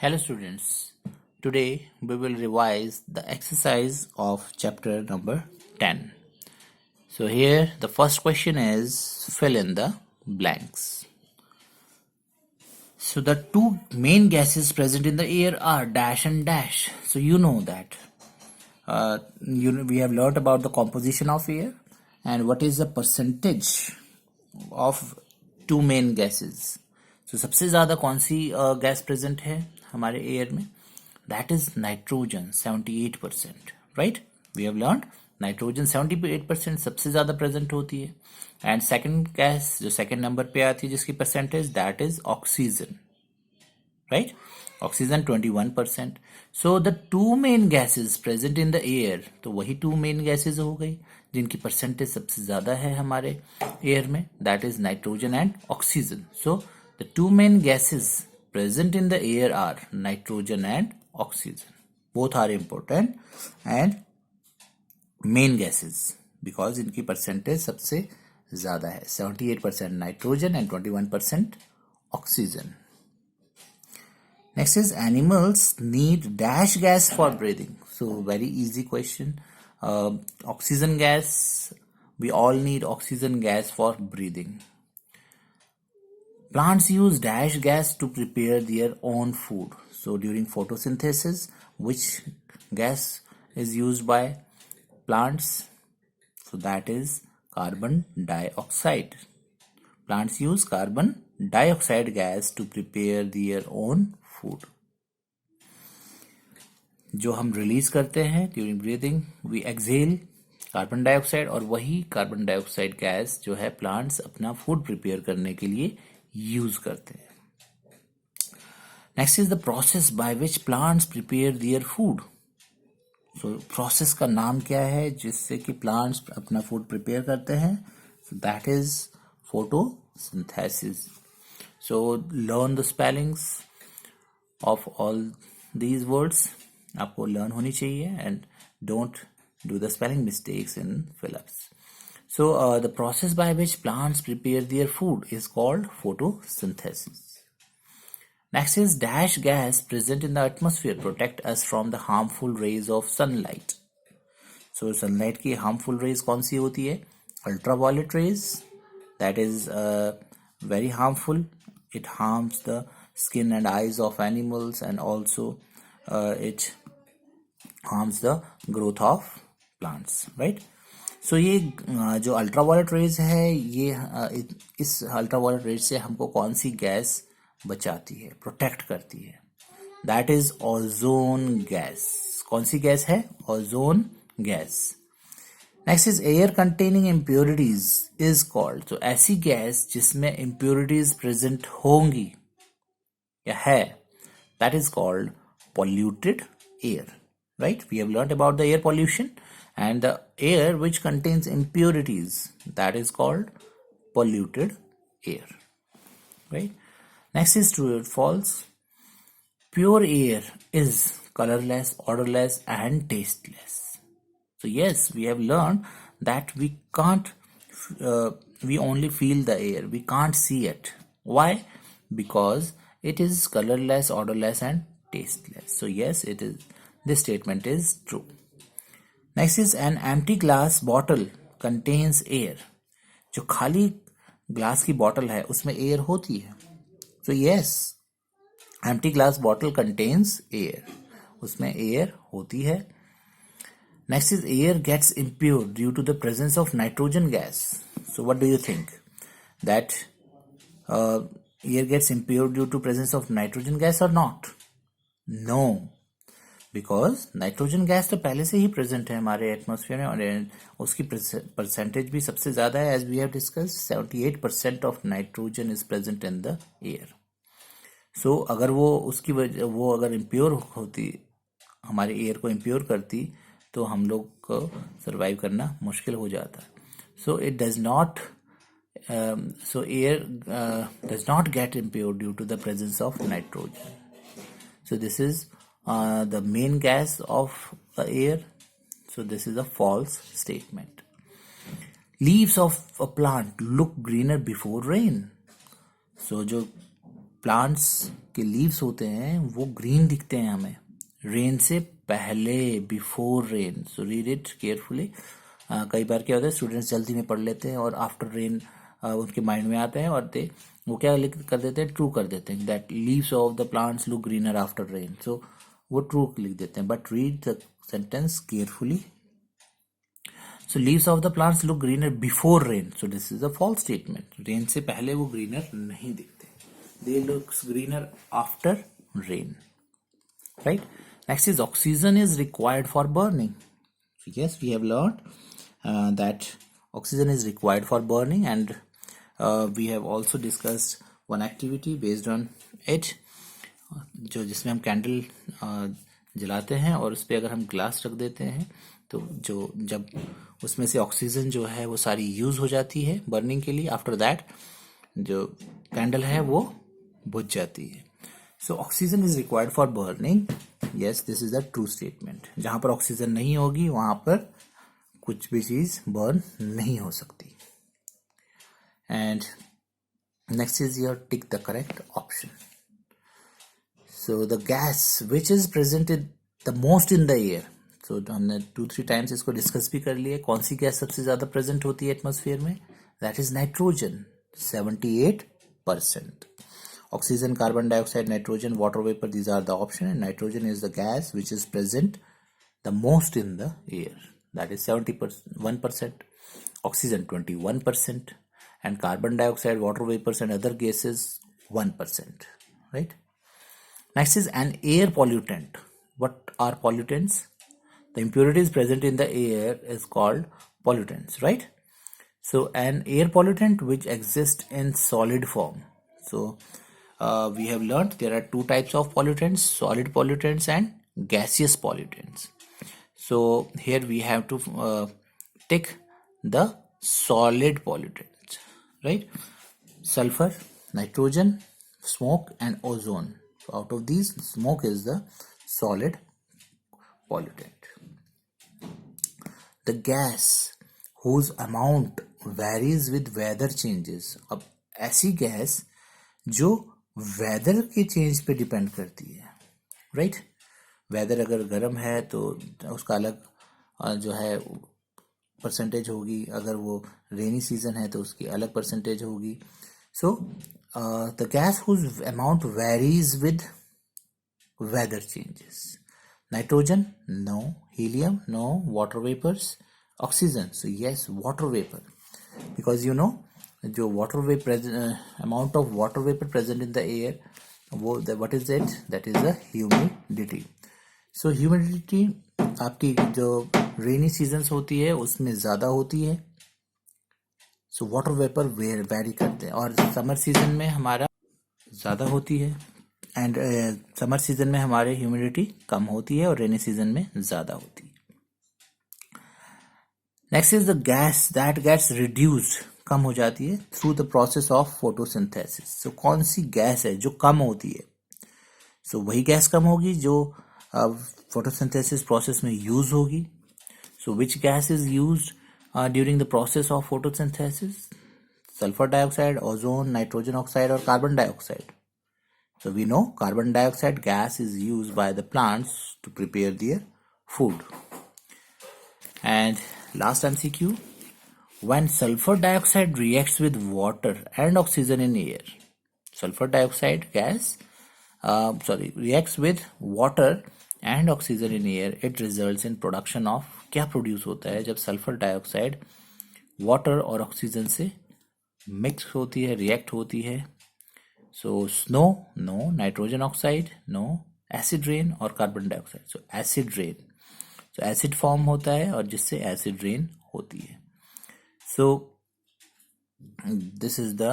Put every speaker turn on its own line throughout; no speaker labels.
Hello students, today we will revise the exercise of chapter number 10. So here the first question is fill in the blanks. So the two main gases present in the air are dash and dash. So you know that. We have learned about the composition of air and what is the percentage of two main gases. So सबसे ज़्यादा कौन सी gas present है हमारे air में? That is nitrogen 78%, right? We have learned nitrogen 78% सबसे ज़्यादा present होती है. एंड सेकंड गैस जो सेकंड नंबर पे आती है जिसकी percentage that is oxygen, right? Oxygen 21%. So the two main gases present in the air, तो वही two main gases हो गई जिनकी परसेंटेज सबसे ज्यादा है हमारे एयर में, that is nitrogen and oxygen. So the two main gases present in the air are nitrogen and oxygen. Both are important and main gases because इनकी परसेंटेज सबसे ज्यादा है, 78% nitrogen and 21% oxygen. Next is animals need dash gas for breathing. So very easy question. Oxygen gas, we all need oxygen gas for breathing. Plants use dash gas to prepare their own food. So during photosynthesis, which gas is used by plants? So that is carbon dioxide. Plants use carbon dioxide gas to prepare their own food. जो हम release करते हैं during breathing, we exhale carbon dioxide और वही carbon dioxide gas जो है plants अपना food prepare करने के लिए यूज करते हैं. Next is the process by which plants prepare their food. So process का नाम क्या है जिससे कि प्लांट्स अपना फूड प्रिपेयर करते हैं? So that is photosynthesis. So learn the spellings of all these words. आपको learn होनी चाहिए and don't do the spelling mistakes in fill-ups. So the process by which plants prepare their food is called photosynthesis. Next is dash gas present in the atmosphere protect us from the harmful rays of sunlight. So sunlight की harmful rays कौन सी होती है? Ultraviolet rays. That is very harmful. It harms the skin and eyes of animals and also it harms the growth of plants, right? So ये जो ultraviolet rays है ये इस ultraviolet rays से हमको कौन सी गैस बचाती है, प्रोटेक्ट करती है? That is ozone gas. कौन सी गैस है? Ozone gas. Next is air containing impurities is called. तो ऐसी गैस जिसमें इम्प्योरिटीज प्रेजेंट होंगी या है, that is called polluted air, right? We have learned about the air pollution and the air which contains impurities, that is called polluted air, right? Next is true or false. Pure air is colorless, odorless and tasteless. So yes, we have learned that we can't we only feel the air, we can't see it. Why? Because it is colorless, odorless and tasteless. So yes, it is, this statement is true. Next is an empty glass bottle contains air. जो खाली glass की bottle है उसमें air होती है. So yes, empty glass bottle contains air. उसमें air होती है. Next is air gets impure due to the presence of nitrogen gas. So what do you think? That air gets impure due to presence of nitrogen gas or not? No, because nitrogen gas तो पहले से ही present है हमारे atmosphere में और उसकी percentage भी सबसे ज्यादा है. As we have discussed 78% of nitrogen is present in the air. So अगर वो अगर इम्प्योर होती, हमारे एयर को इम्प्योर करती, तो हम लोग को सर्वाइव करना मुश्किल हो जाता. So it does not so air does not get impure due to the presence of nitrogen. So this is the main gas of the air. So this is a false statement. Leaves of a plant look greener before rain. So जो plants के leaves होते हैं वो green दिखते हैं हमें rain से पहले, before rain. So read it carefully. कई बार क्या होता है स्टूडेंट्स जल्दी में पढ़ लेते हैं और आफ्टर रेन उनके माइंड में आते हैं और वो क्या कर देते हैं, ट्रू कर देते हैं, that leaves of the plants look greener after rain. So वो ट्रू लिख देते हैं, but read the sentence carefully. So leaves of the plants look greener before rain. So this is a false statement. Rain से पहले वो greener नहीं दिखते. They looks greener after rain. Right? Next is oxygen is required for burning. So yes, we have learned that oxygen is required for burning, and we have also discussed one activity based on it, जो जिसमें हम candle जलाते हैं और उस पर अगर हम ग्लास रख देते हैं तो जो जब उसमें से ऑक्सीजन जो है वो सारी यूज हो जाती है बर्निंग के लिए. आफ्टर दैट जो कैंडल है वो बुझ जाती है. So oxygen is required for burning. Yes, this is the true statement. जहां पर ऑक्सीजन नहीं होगी वहां पर कुछ भी चीज बर्न नहीं हो सकती. And next is your tick the correct option. So the gas which is presented the most in the air. तो हमने 2-3 टाइम्स इसको डिस्कस भी कर लिया. कौन सी गैस सबसे ज्यादा प्रेजेंट होती है एटमॉस्फेयर में? That is nitrogen, 78%. Oxygen, carbon dioxide, nitrogen, water vapour, these are the option, and nitrogen is the gas which is present the most in the air. That is 71%. Oxygen 21%, and carbon dioxide, water vapors and other gases 1%. Right? Next is an air pollutant. What are pollutants? The impurities present in the air is called pollutants, right? So an air pollutant which exists in solid form. So we have learned there are two types of pollutants, solid pollutants and gaseous pollutants. So here we have to tick the solid pollutants, right? Sulfur, nitrogen, smoke and ozone. So out of these, smoke is the solid pollutant. The gas whose amount varies with weather changes. अब ऐसी gas जो weather के change पे depend करती है, right? Weather अगर गर्म है तो उसका अलग जो है परसेंटेज होगी, अगर वो रेनी सीजन है तो उसकी अलग परसेंटेज होगी. So the gas whose amount varies with weather changes. Nitrogen? No. Helium? No. Water vapors? Oxygen? So yes, water vapor. Because you know, जो water vapor amount of water vapor present in the air, what is it? That is the humidity. So humidity आपकी जो rainy seasons होती है उसमें ज़्यादा होती है. So water vapor vary करते हैं और summer season में हमारा ज़्यादा होती है एंड समर सीजन में हमारे ह्यूमिडिटी कम होती है और रेनी सीजन में ज्यादा होती है. Next is the gas that gets reduced, कम हो जाती है through the process of photosynthesis. So कौन सी गैस है जो कम होती है? सो वही गैस कम होगी जो फोटोसिंथेसिस प्रोसेस में यूज होगी. So which gas is used during the process of photosynthesis? Sulphur dioxide, ozone, nitrogen oxide और carbon dioxide. So we know carbon dioxide gas is used by the plants to prepare their food. And last MCQ, when sulfur dioxide reacts with water and oxygen in air, sulfur dioxide gas reacts with water and oxygen in air, it results in production of, क्या produce होता है जब sulphur dioxide water और oxygen से mix होती है, react होती है? So snow, no. Nitrogen oxide, no. Acid rain और carbon dioxide. So acid rain. So acid form होता है और जिससे acid rain होती है. So this is the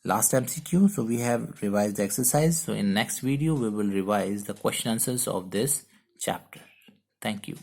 last MCQ. So we have revised the exercise. So in next video we will revise the question answers of this chapter. Thank you.